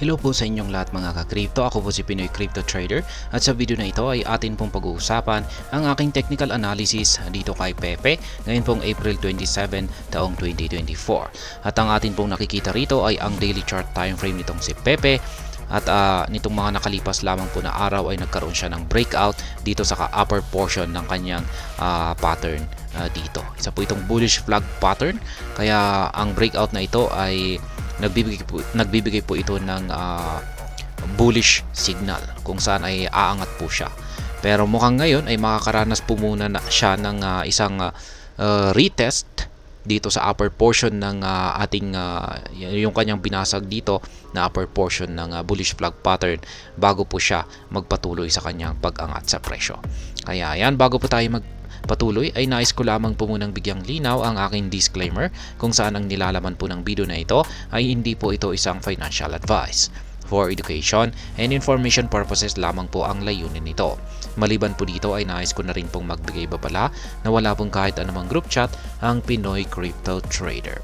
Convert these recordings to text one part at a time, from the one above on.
Hello po sa inyong lahat mga ka-crypto. Ako po si Pinoy Crypto Trader at sa video na ito ay atin pong pag-uusapan ang aking technical analysis dito kay Pepe ngayon pong April 27 taong 2024. At ang atin pong nakikita rito ay ang daily chart time frame nitong si Pepe. At nitong mga nakalipas lamang po na araw ay nagkaroon siya ng breakout dito sa upper portion ng kanyang pattern dito. Isa po itong bullish flag pattern, kaya ang breakout na ito ay nagbibigay po ito ng bullish signal kung saan ay aangat po siya. Pero mukhang ngayon ay makakaranas po muna siya ng isang retest dito sa upper portion ng ating yung kanyang binasag dito na upper portion ng bullish flag pattern bago po siya magpatuloy sa kanyang pag-angat sa presyo. Kaya yan, bago po tayo magpatuloy ay nais ko lamang po munang bigyang linaw ang aking disclaimer kung saan ang nilalaman po ng video na ito ay hindi po ito isang financial advice. For education and information purposes lamang po ang layunin nito. Maliban po dito ay nais ko na rin pong magbigay babala na wala pong kahit anumang group chat ang Pinoy Crypto Trader.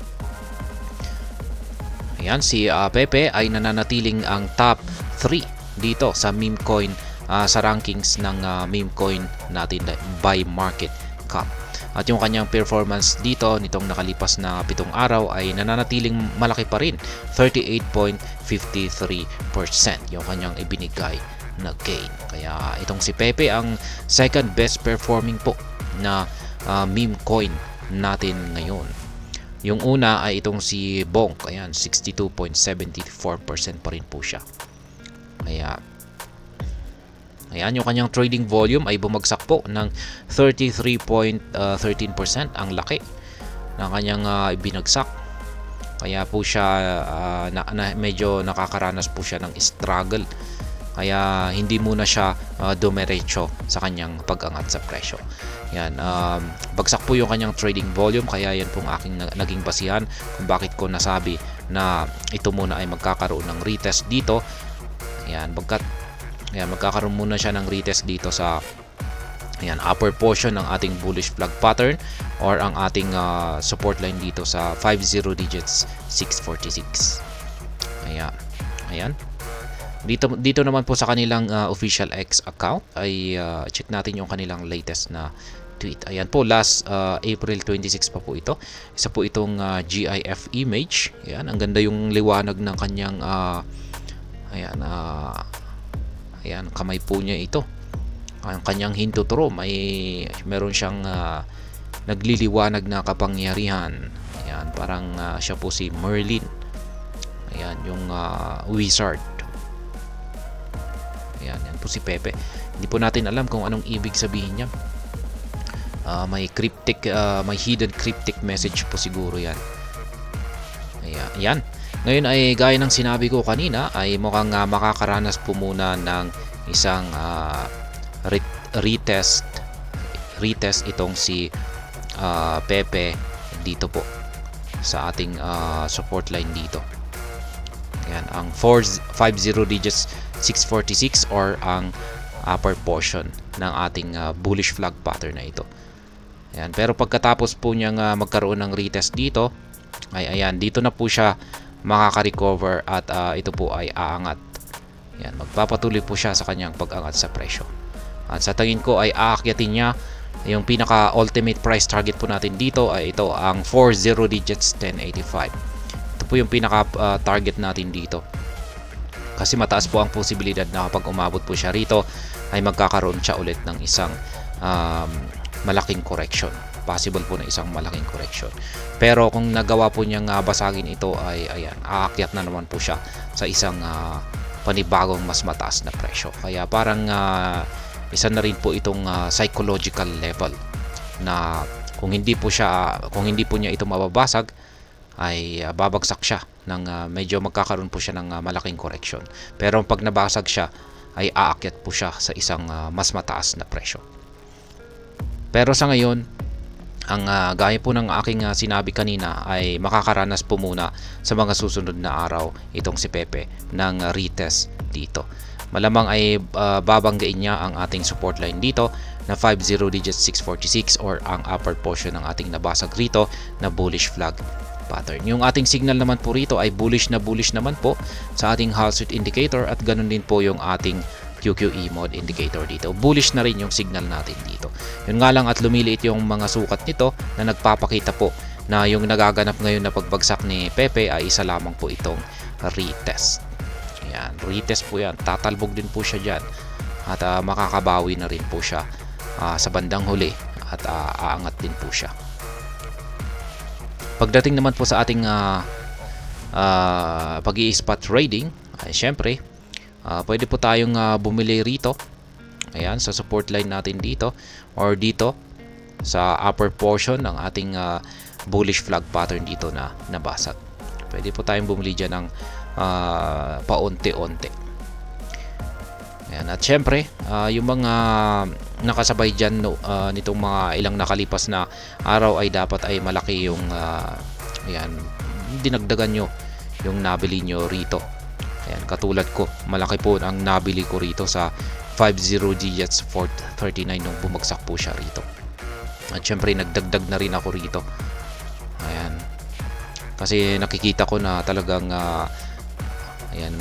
Ayan, si Pepe ay nananatiling ang top 3 dito sa meme coin sa rankings ng meme coin natin by market cap. At yung kanyang performance dito nitong nakalipas na 7 araw ay nananatiling malaki pa rin, 38.53% yung kanyang ibinigay na gain. Kaya itong si Pepe ang second best performing po na meme coin natin ngayon. Yung una ay itong si Bonk, ayan, 62.74% pa rin po siya. Kaya ayan, yung kanyang trading volume ay bumagsak po ng 33.13%. Ang laki ng kanyang ibinagsak. Kaya po siya medyo nakakaranas po siya ng struggle. Kaya hindi muna siya dumiretso sa kanyang pag-angat sa presyo. Yan, bagsak po yung kanyang trading volume, kaya yan pong aking naging basihan kung bakit ko nasabi na ito muna ay magkakaroon ng retest dito. Yan, magkakaroon muna siya ng retest dito sa upper portion ng ating bullish flag pattern or ang ating support line dito sa 50 digits 646. Ayan. Dito naman po sa kanilang official X account ay check natin yung kanilang latest na tweet. Ayan po, last April 26 pa po ito. Isa po itong GIF image. Ayan, ang ganda yung liwanag ng kanyang ayan, kamay po niya ito. Ang kanyang hintuturo, meron siyang nagliliwanag na kapangyarihan. Ayan, parang siya po si Merlin. Ayan, yung wizard. Ayan, yan po si Pepe. Hindi po natin alam kung anong ibig sabihin niya. May hidden cryptic message po siguro yan. Ayan. Ngayon ay gaya ng sinabi ko kanina ay mukhang makakaranas po muna ng isang retest itong si Pepe dito po sa ating support line dito. Ayan, ang 50 digits 646 or ang upper portion ng ating bullish flag pattern na ito. Ayan, pero pagkatapos po niyang magkaroon ng retest dito ay ayan, dito na po siya makaka-recover at ito po ay aangat. Yan, magpapatuloy po siya sa kanyang pag-angat sa presyo. At sa tingin ko ay aakyatin niya yung pinaka ultimate price target po natin dito ay ito ang 40 digits 1085. Ito po yung pinaka target natin dito. Kasi mataas po ang posibilidad na kapag umabot po siya rito ay magkakaroon siya ulit ng isang malaking correction. Possible po na isang malaking correction. Pero kung nagawa po niyang basagin ito ay ayan, aakyat na naman po siya sa isang panibagong mas mataas na presyo. Kaya parang isa na rin po itong psychological level na kung hindi po niya ito mababasag ay babagsak siya ng medyo magkakaroon po siya ng malaking correction. Pero pag nabasag siya ay aakyat po siya sa isang mas mataas na presyo. Pero sa ngayon, ang gaya po ng aking sinabi kanina ay makakaranas po muna sa mga susunod na araw itong si Pepe ng retest dito. Malamang ay babanggain niya ang ating support line dito na 50 digits 646 or ang upper portion ng ating nabasag rito na bullish flag pattern. Yung ating signal naman po rito ay bullish naman po sa ating Hall Street indicator at ganun din po yung ating QQE mode indicator dito. Bullish na rin yung signal natin dito. Yun nga lang at lumiliit yung mga sukat nito na nagpapakita po na yung nagaganap ngayon na pagbagsak ni Pepe ay isa lamang po itong retest. Ayan, retest po yan. Tatalbog din po siya dyan at makakabawi na rin po siya sa bandang huli at aangat din po siya. Pagdating naman po sa ating pag-i-spot trading, ay syempre pwede po tayong bumili rito. Ayan, sa support line natin dito or dito sa upper portion ng ating bullish flag pattern dito na nabasag. Pwede po tayong bumili dyan ng paunti-unti. Ayan, at syempre, yung mga nakasabay dyan nitong mga ilang nakalipas na araw ay dapat ay malaki yung ayan, dinagdagan nyo yung nabili nyo rito. Ayan, katulad ko, malaki po ang nabili ko rito sa 50 digits 439 nung bumagsak po siya rito. At syempre, nagdagdag na rin ako rito. Ayan, kasi nakikita ko na talagang ayan,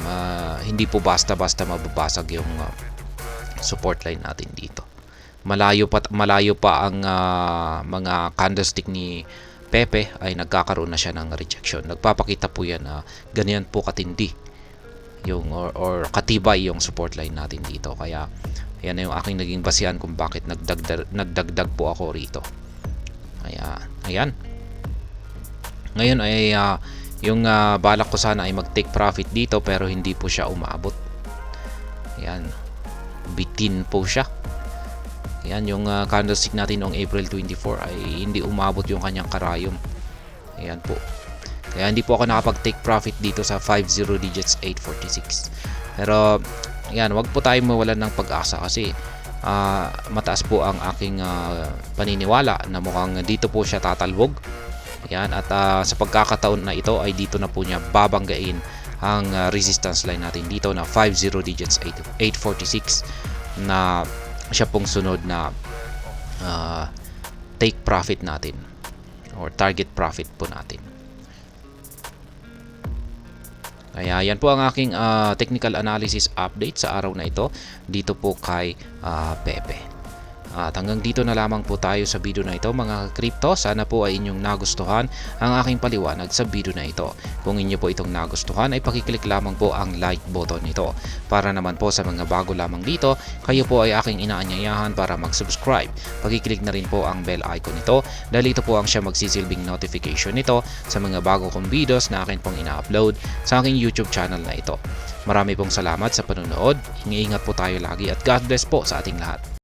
hindi po basta-basta mababasag yung support line natin dito. Malayo pa ang mga candlestick ni Pepe ay nagkakaroon na siya ng rejection. Nagpapakita po yan na ganyan po katindi yung or katibay yung support line natin dito. Kaya yan na yung aking naging basihan kung bakit nagdagdag po ako rito. Ayan. Ngayon ay yung balak ko sana ay mag-take profit dito pero hindi po siya umabot. Ayan. Bitin po siya. Ayan, yung candlestick natin noong April 24 ay hindi umabot yung kanyang karayom. Ayan po. Kaya hindi po ako nakapag-take profit dito sa 50 digits 846. Pero ayan, wag po tayong mawalan ng pag-asa kasi mataas po ang aking paniniwala na mukhang dito po siya tatalbog. Yan, at sa pagkakataon na ito ay dito na po niya babanggain ang resistance line natin dito na 50 digits 846 na siya pong sunod na take profit natin or target profit po natin. Kaya yan po ang aking technical analysis update sa araw na ito dito po kay Pepe. At hanggang dito na lamang po tayo sa video na ito mga crypto. Sana po ay inyong nagustuhan ang aking paliwanag sa video na ito. Kung inyo po itong nagustuhan ay pakiclick lamang po ang like button nito. Para naman po sa mga bago lamang dito, kayo po ay aking inaanyayahan para mag-subscribe. Pakiclick na rin po ang bell icon nito dahil ito po ang siya magsisilbing notification nito sa mga bago kong videos na akin pong ina-upload sa aking YouTube channel na ito. Marami pong salamat sa panonood. Ingat po tayo lagi at God bless po sa ating lahat.